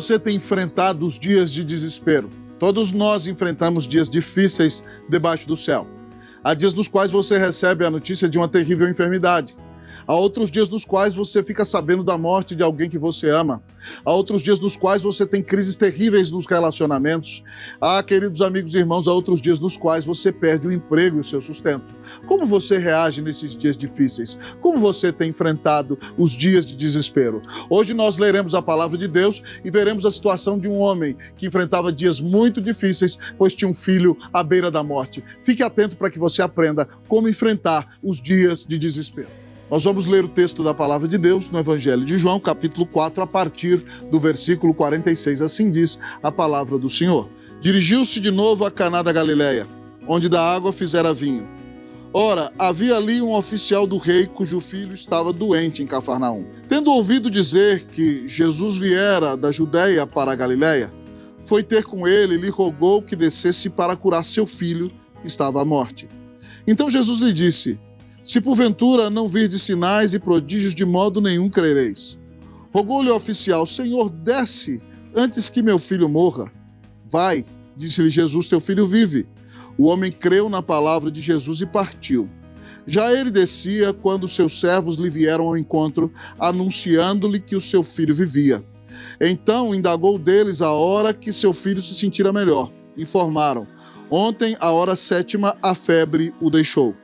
você tem enfrentado os dias de desespero? Todos nós enfrentamos dias difíceis debaixo do céu. Há dias nos quais você recebe a notícia de uma terrível enfermidade. Há outros dias nos quais você fica sabendo da morte de alguém que você ama. Há outros dias nos quais você tem crises terríveis nos relacionamentos. Há, queridos amigos e irmãos, há outros dias nos quais você perde o emprego e o seu sustento. Como você reage nesses dias difíceis? Como você tem enfrentado os dias de desespero? Hoje nós leremos a palavra de Deus e veremos a situação de um homem que enfrentava dias muito difíceis, pois tinha um filho à beira da morte. Fique atento para que você aprenda como enfrentar os dias de desespero. Nós vamos ler o texto da palavra de Deus no Evangelho de João, capítulo 4, a partir do versículo 46. Assim diz a palavra do Senhor. Dirigiu-se de novo a Caná da Galileia, onde da água fizera vinho. Ora, havia ali um oficial do rei cujo filho estava doente em Cafarnaum. Tendo ouvido dizer que Jesus viera da Judeia para a Galileia, foi ter com ele e lhe rogou que descesse para curar seu filho, que estava à morte. Então Jesus lhe disse: se porventura não virdes sinais e prodígios, de modo nenhum crereis. Rogou-lhe o oficial: Senhor, desce antes que meu filho morra. Vai, disse-lhe Jesus, teu filho vive. O homem creu na palavra de Jesus e partiu. Já ele descia quando seus servos lhe vieram ao encontro, anunciando-lhe que o seu filho vivia. Então indagou deles a hora que seu filho se sentira melhor. Informaram: ontem, à hora 7ª, a febre o deixou.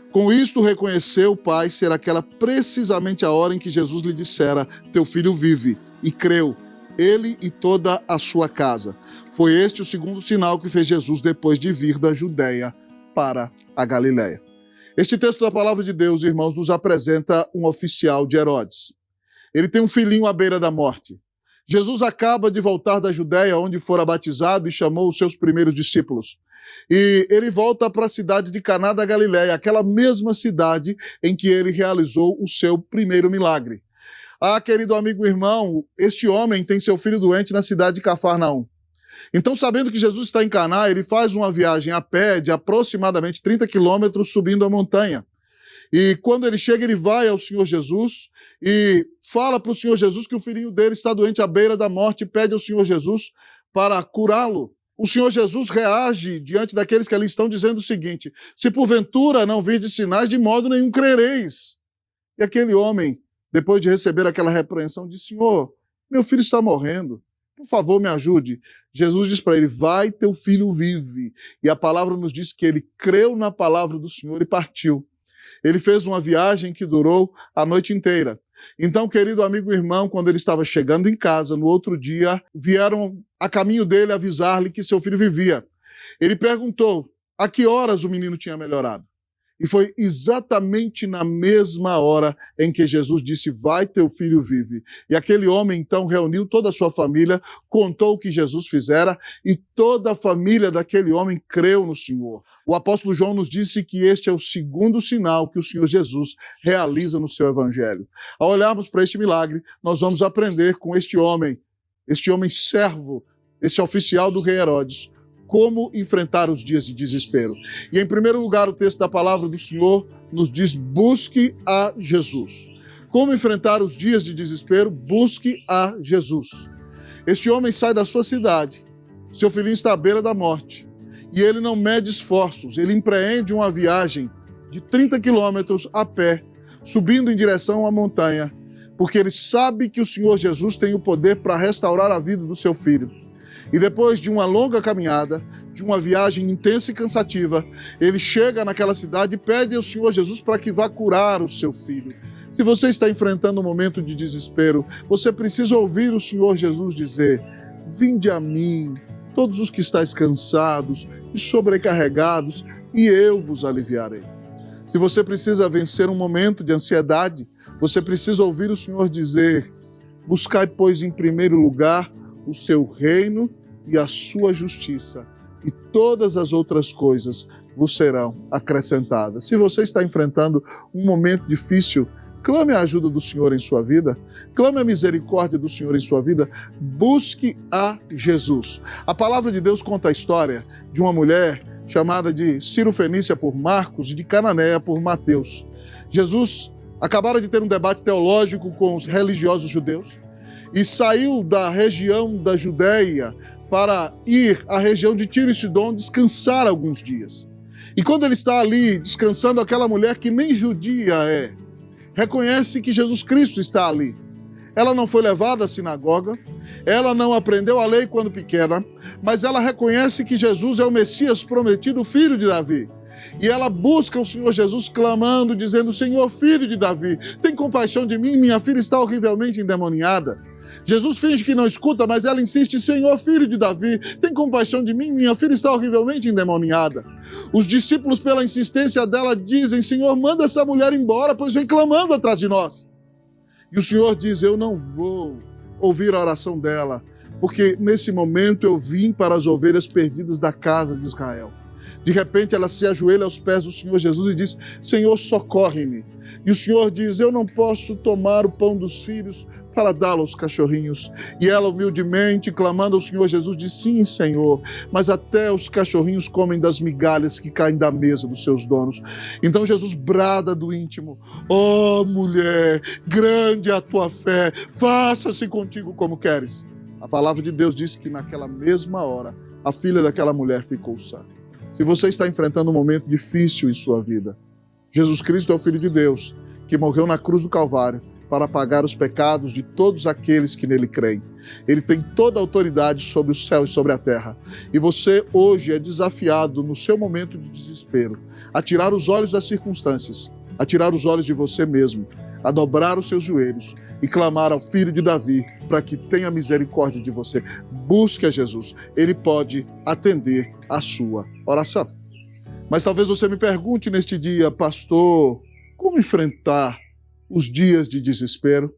Com isto reconheceu o pai ser aquela precisamente a hora em que Jesus lhe dissera: teu filho vive, e creu, ele e toda a sua casa. Foi este o segundo sinal que fez Jesus depois de vir da Judeia para a Galileia. Este texto da palavra de Deus, irmãos, nos apresenta um oficial de Herodes. Ele tem um filhinho à beira da morte. Jesus acaba de voltar da Judeia, onde fora batizado, e chamou os seus primeiros discípulos. E ele volta para a cidade de Caná da Galileia, aquela mesma cidade em que ele realizou o seu primeiro milagre. Ah, querido amigo e irmão, este homem tem seu filho doente na cidade de Cafarnaum. Então, sabendo que Jesus está em Caná, ele faz uma viagem a pé de aproximadamente 30 quilômetros subindo a montanha. E quando ele chega, ele vai ao Senhor Jesus e fala para o Senhor Jesus que o filhinho dele está doente à beira da morte e pede ao Senhor Jesus para curá-lo. O Senhor Jesus reage diante daqueles que ali estão dizendo o seguinte: se porventura não virdes sinais, de modo nenhum crereis. E aquele homem, depois de receber aquela repreensão, diz: Senhor, meu filho está morrendo, por favor me ajude. Jesus diz para ele: vai, teu filho vive. E a palavra nos diz que ele creu na palavra do Senhor e partiu. Ele fez uma viagem que durou a noite inteira. Então, querido amigo e irmão, quando ele estava chegando em casa, no outro dia, vieram a caminho dele avisar-lhe que seu filho vivia. Ele perguntou a que horas o menino tinha melhorado. E foi exatamente na mesma hora em que Jesus disse: vai, teu filho vive. E aquele homem então reuniu toda a sua família, contou o que Jesus fizera, e toda a família daquele homem creu no Senhor. O apóstolo João nos disse que este é o segundo sinal que o Senhor Jesus realiza no seu evangelho. Ao olharmos para este milagre, nós vamos aprender com este homem servo, esse oficial do rei Herodes, como enfrentar os dias de desespero. E, em primeiro lugar, o texto da palavra do Senhor nos diz: busque a Jesus. Como enfrentar os dias de desespero? Busque a Jesus. Este homem sai da sua cidade, seu filhinho está à beira da morte, e ele não mede esforços, ele empreende uma viagem de 30 quilômetros a pé, subindo em direção à montanha, porque ele sabe que o Senhor Jesus tem o poder para restaurar a vida do seu filho. E depois de uma longa caminhada, de uma viagem intensa e cansativa, ele chega naquela cidade e pede ao Senhor Jesus para que vá curar o seu filho. Se você está enfrentando um momento de desespero, você precisa ouvir o Senhor Jesus dizer: vinde a mim, todos os que estáis cansados e sobrecarregados, e eu vos aliviarei. Se você precisa vencer um momento de ansiedade, você precisa ouvir o Senhor dizer: buscai, pois, em primeiro lugar o seu reino e a sua justiça, e todas as outras coisas vos serão acrescentadas. Se você está enfrentando um momento difícil, clame a ajuda do Senhor em sua vida, clame a misericórdia do Senhor em sua vida, busque a Jesus. A palavra de Deus conta a história de uma mulher chamada de Ciro-Fenícia por Marcos e de Cananeia por Mateus. Jesus acabara de ter um debate teológico com os religiosos judeus, e saiu da região da Judéia para ir à região de Tiro e Sidom descansar alguns dias. E quando ele está ali descansando, aquela mulher que nem judia reconhece que Jesus Cristo está ali. Ela não foi levada à sinagoga, ela não aprendeu a lei quando pequena, mas ela reconhece que Jesus é o Messias prometido, filho de Davi. E ela busca o Senhor Jesus clamando, dizendo: Senhor, filho de Davi, tem compaixão de mim, minha filha está horrivelmente endemoniada. Jesus finge que não escuta, mas ela insiste: Senhor, filho de Davi, tem compaixão de mim, minha filha está horrivelmente endemoniada. Os discípulos, pela insistência dela, dizem: Senhor, manda essa mulher embora, pois vem clamando atrás de nós. E o Senhor diz: eu não vou ouvir a oração dela, porque nesse momento eu vim para as ovelhas perdidas da casa de Israel. De repente ela se ajoelha aos pés do Senhor Jesus e diz: Senhor, socorre-me. E o Senhor diz: eu não posso tomar o pão dos filhos para dá-lo aos cachorrinhos. E ela humildemente, clamando ao Senhor Jesus, diz: sim, Senhor, mas até os cachorrinhos comem das migalhas que caem da mesa dos seus donos. Então Jesus brada do íntimo: ó mulher, grande é a tua fé, faça-se contigo como queres. A palavra de Deus diz que naquela mesma hora a filha daquela mulher ficou sã. Se você está enfrentando um momento difícil em sua vida, Jesus Cristo é o Filho de Deus, que morreu na cruz do Calvário para pagar os pecados de todos aqueles que nele creem. Ele tem toda a autoridade sobre o céu e sobre a terra. E você hoje é desafiado, no seu momento de desespero, a tirar os olhos das circunstâncias, a tirar os olhos de você mesmo, a dobrar os seus joelhos e clamar ao Filho de Davi para que tenha misericórdia de você. Busque a Jesus, ele pode atender a sua oração. Mas talvez você me pergunte neste dia: pastor, como enfrentar os dias de desespero?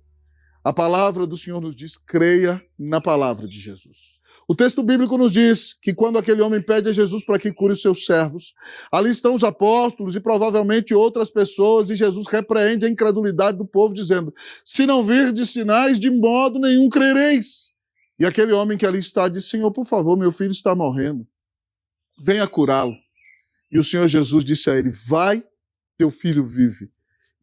A palavra do Senhor nos diz: creia na palavra de Jesus. O texto bíblico nos diz que quando aquele homem pede a Jesus para que cure os seus servos, ali estão os apóstolos e provavelmente outras pessoas, e Jesus repreende a incredulidade do povo, dizendo: se não virdes sinais, de modo nenhum crereis. E aquele homem que ali está diz: Senhor, por favor, meu filho está morrendo, venha curá-lo. E o Senhor Jesus disse a ele: vai, teu filho vive.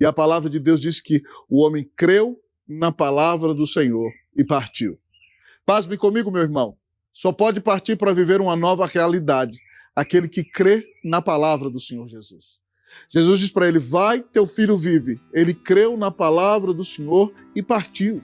E a palavra de Deus diz que o homem creu na palavra do Senhor e partiu. Pasme comigo, meu irmão. Só pode partir para viver uma nova realidade aquele que crê na palavra do Senhor Jesus. Jesus diz para ele: vai, teu filho vive. Ele creu na palavra do Senhor e partiu.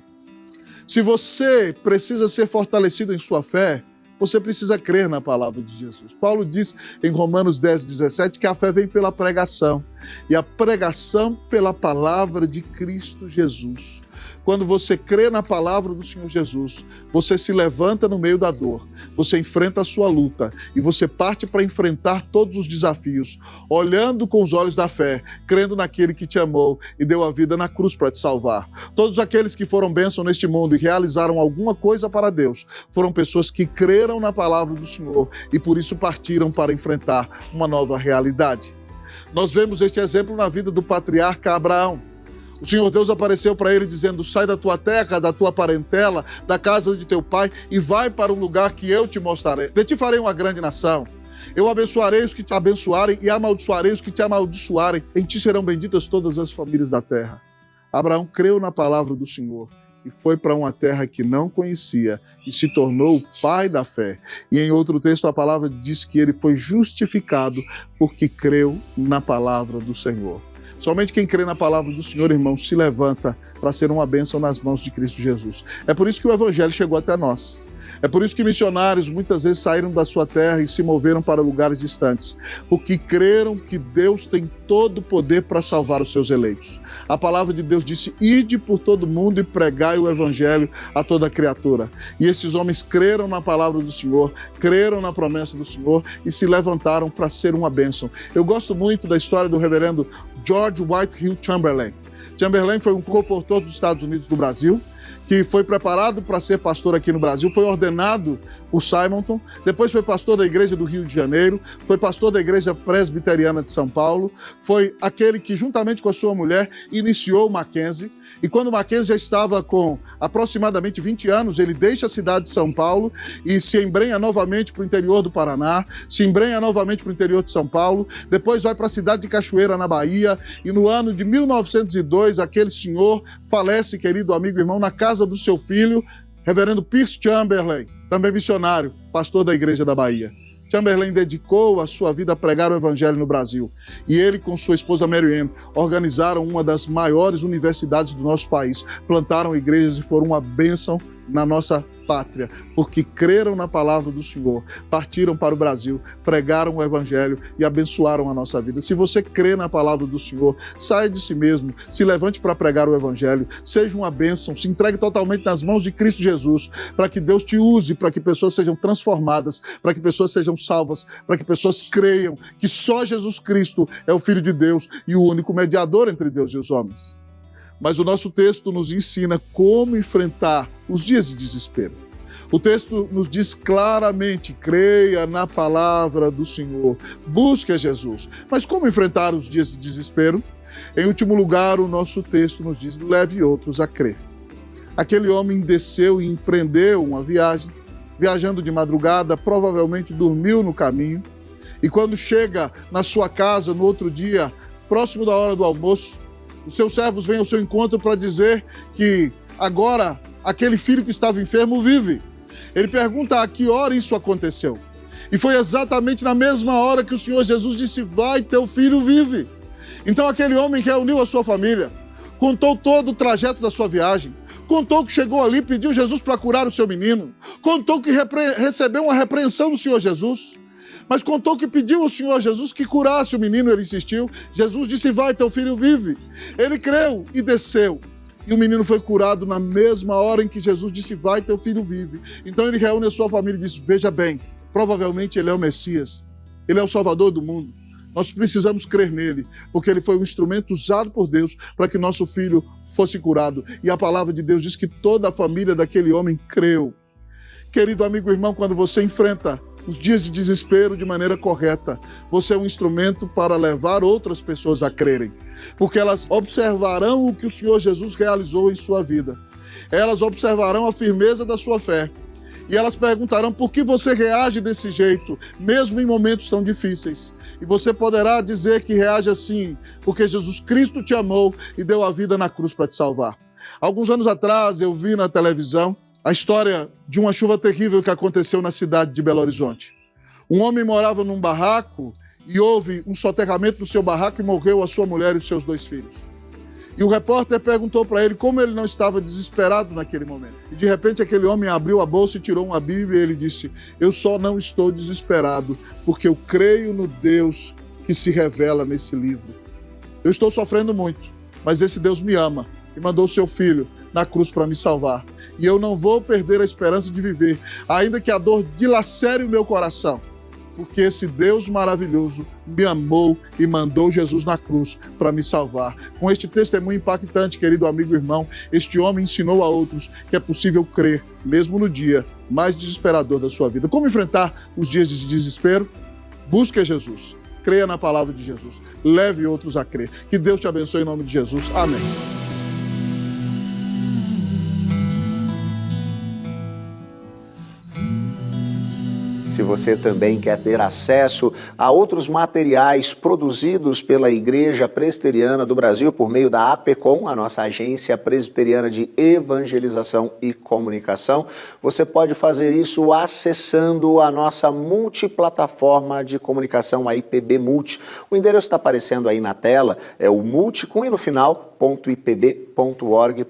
Se você precisa ser fortalecido em sua fé, você precisa crer na palavra de Jesus. Paulo diz em Romanos 10:17 que a fé vem pela pregação, e a pregação pela palavra de Cristo Jesus. Quando você crê na palavra do Senhor Jesus, você se levanta no meio da dor, você enfrenta a sua luta e você parte para enfrentar todos os desafios, olhando com os olhos da fé, crendo naquele que te amou e deu a vida na cruz para te salvar. Todos aqueles que foram bênção neste mundo e realizaram alguma coisa para Deus, foram pessoas que creram na palavra do Senhor e por isso partiram para enfrentar uma nova realidade. Nós vemos este exemplo na vida do patriarca Abraão. O Senhor Deus apareceu para ele dizendo: sai da tua terra, da tua parentela, da casa de teu pai e vai para um lugar que eu te mostrarei. De ti farei uma grande nação. Eu abençoarei os que te abençoarem e amaldiçoarei os que te amaldiçoarem. Em ti serão benditas todas as famílias da terra. Abraão creu na palavra do Senhor e foi para uma terra que não conhecia e se tornou o pai da fé. E em outro texto a palavra diz que ele foi justificado porque creu na palavra do Senhor. Somente quem crê na palavra do Senhor, irmão, se levanta para ser uma bênção nas mãos de Cristo Jesus. É por isso que o Evangelho chegou até nós. É por isso que missionários muitas vezes saíram da sua terra e se moveram para lugares distantes, porque creram que Deus tem todo o poder para salvar os seus eleitos. A palavra de Deus disse: ide por todo mundo e pregai o Evangelho a toda criatura. E esses homens creram na palavra do Senhor, creram na promessa do Senhor e se levantaram para ser uma bênção. Eu gosto muito da história do reverendo George Whitehill Chamberlain. Chamberlain foi um comportor dos Estados Unidos do Brasil, que foi preparado para ser pastor aqui no Brasil, foi ordenado por Simonton, depois foi pastor da Igreja do Rio de Janeiro, foi pastor da Igreja Presbiteriana de São Paulo, foi aquele que, juntamente com a sua mulher, iniciou o Mackenzie, e quando o Mackenzie já estava com aproximadamente 20 anos, ele deixa a cidade de São Paulo e se embrenha novamente para o interior do Paraná, se embrenha novamente para o interior de São Paulo, depois vai para a cidade de Cachoeira, na Bahia, e no ano de 1902, aquele senhor falece, querido amigo e irmão, na casa do seu filho, reverendo Pierce Chamberlain, também missionário, pastor da Igreja da Bahia. Chamberlain dedicou a sua vida a pregar o evangelho no Brasil. E ele, com sua esposa Mary Ann, organizaram uma das maiores universidades do nosso país, plantaram igrejas e foram uma bênção na nossa pátria, porque creram na palavra do Senhor, partiram para o Brasil, pregaram o evangelho e abençoaram a nossa vida. Se você crê na palavra do Senhor, saia de si mesmo, se levante para pregar o evangelho, seja uma bênção, se entregue totalmente nas mãos de Cristo Jesus, para que Deus te use, para que pessoas sejam transformadas, para que pessoas sejam salvas, para que pessoas creiam que só Jesus Cristo é o Filho de Deus e o único mediador entre Deus e os homens. Mas o nosso texto nos ensina como enfrentar os dias de desespero. O texto nos diz claramente, creia na palavra do Senhor, busque a Jesus. Mas como enfrentar os dias de desespero? Em último lugar, o nosso texto nos diz, leve outros a crer. Aquele homem desceu e empreendeu uma viagem, viajando de madrugada, provavelmente dormiu no caminho, e quando chega na sua casa no outro dia, próximo da hora do almoço, os seus servos vêm ao seu encontro para dizer que agora aquele filho que estava enfermo vive. Ele pergunta a que hora isso aconteceu. E foi exatamente na mesma hora que o Senhor Jesus disse, vai, teu filho vive. Então aquele homem reuniu a sua família, contou todo o trajeto da sua viagem, contou que chegou ali, pediu Jesus para curar o seu menino, contou que recebeu uma repreensão do Senhor Jesus, mas contou que pediu ao Senhor Jesus que curasse o menino, ele insistiu. Jesus disse, vai, teu filho vive. Ele creu e desceu. E o menino foi curado na mesma hora em que Jesus disse, vai, teu filho vive. Então ele reúne a sua família e diz, veja bem, provavelmente ele é o Messias, ele é o Salvador do mundo. Nós precisamos crer nele, porque ele foi um instrumento usado por Deus para que nosso filho fosse curado. E a palavra de Deus diz que toda a família daquele homem creu. Querido amigo e irmão, quando você enfrenta os dias de desespero de maneira correta, você é um instrumento para levar outras pessoas a crerem, porque elas observarão o que o Senhor Jesus realizou em sua vida. Elas observarão a firmeza da sua fé e elas perguntarão por que você reage desse jeito, mesmo em momentos tão difíceis. E você poderá dizer que reage assim, porque Jesus Cristo te amou e deu a vida na cruz para te salvar. Alguns anos atrás eu vi na televisão a história de uma chuva terrível que aconteceu na cidade de Belo Horizonte. Um homem morava num barraco e houve um soterramento do seu barraco e morreu a sua mulher e os seus 2 filhos. E o repórter perguntou para ele como ele não estava desesperado naquele momento. E de repente aquele homem abriu a bolsa e tirou uma Bíblia e ele disse, eu só não estou desesperado porque eu creio no Deus que se revela nesse livro. Eu estou sofrendo muito, mas esse Deus me ama e mandou o seu filho na cruz para me salvar. E eu não vou perder a esperança de viver, ainda que a dor dilacere o meu coração, porque esse Deus maravilhoso me amou e mandou Jesus na cruz para me salvar. Com este testemunho impactante, querido amigo e irmão, este homem ensinou a outros que é possível crer, mesmo no dia mais desesperador da sua vida. Como enfrentar os dias de desespero? Busque a Jesus. Creia na palavra de Jesus. Leve outros a crer. Que Deus te abençoe em nome de Jesus. Amém. Se você também quer ter acesso a outros materiais produzidos pela Igreja Presbiteriana do Brasil por meio da APECOM, a nossa agência presbiteriana de evangelização e comunicação, você pode fazer isso acessando a nossa multiplataforma de comunicação, a IPB Multi. O endereço está aparecendo aí na tela, é o multi com e no final, .ipb.org.br.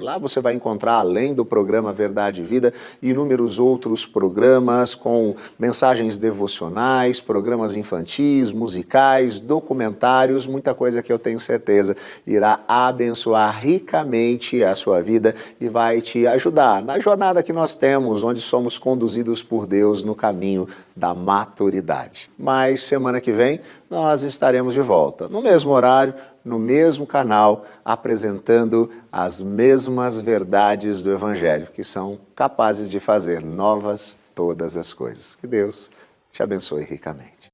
Lá você vai encontrar, além do programa Verdade e Vida, inúmeros outros programas com mensagens devocionais, programas infantis, musicais, documentários, muita coisa que eu tenho certeza irá abençoar ricamente a sua vida e vai te ajudar na jornada que nós temos, onde somos conduzidos por Deus no caminho da maturidade. Mas semana que vem nós estaremos de volta, no mesmo horário, no mesmo canal, apresentando as mesmas verdades do Evangelho, que são capazes de fazer novas todas as coisas. Que Deus te abençoe ricamente.